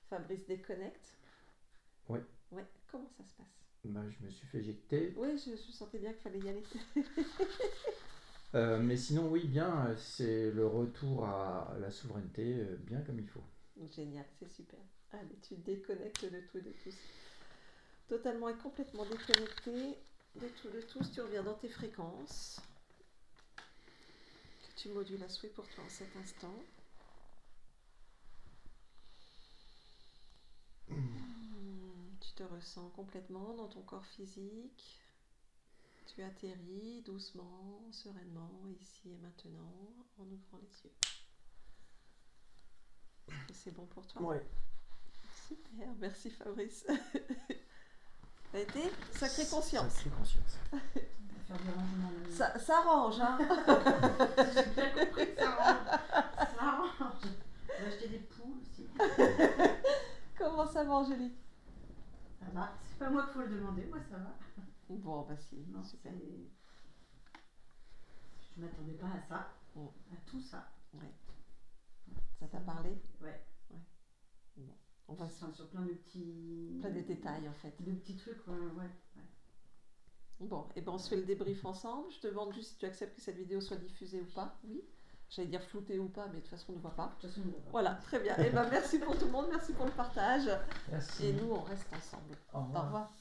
Fabrice déconnecte? Oui. Ouais, comment ça se passe? Bah, je me suis fait éjecter. Oui, je sentais bien qu'il fallait y aller. Mais sinon, oui, bien, c'est le retour à la souveraineté, bien comme il faut. Génial, c'est super. Allez, tu déconnectes de tout et de tous. Totalement et complètement déconnecté de tout, de tous. Tu reviens dans tes fréquences. Que tu modules à souhait pour toi en cet instant. Tu te ressens complètement dans ton corps physique. Tu atterris doucement, sereinement, ici et maintenant, en ouvrant les yeux. Est-ce que c'est bon pour toi? Oui. Super, merci Fabrice. Ça a été sacrée conscience. Sacrée conscience. On va faire du rangement. Ça range, hein. J'ai bien compris que ça range. Ça range. On va acheter des poules aussi. Comment ça va, Angélique? Ça va. C'est pas moi qu'il faut le demander, moi ça va. Bon, bah si, Non, super. Je m'attendais pas à ça. Mm. À tout ça. Ouais. Ça t'a parlé? Ouais. Bon. On va Enfin, sur plein de petits. plein de détails en fait. De petits trucs, ouais. Bon, et ben on se fait le débrief ensemble. Je te demande juste si tu acceptes que cette vidéo soit diffusée ou pas. Oui. J'allais dire floutée ou pas, mais de toute façon on ne voit pas. De toute façon, on voit pas. Voilà, très bien. Et ben merci pour tout le monde, merci pour le partage. Merci. Et nous on reste ensemble. Au Au revoir. revoir.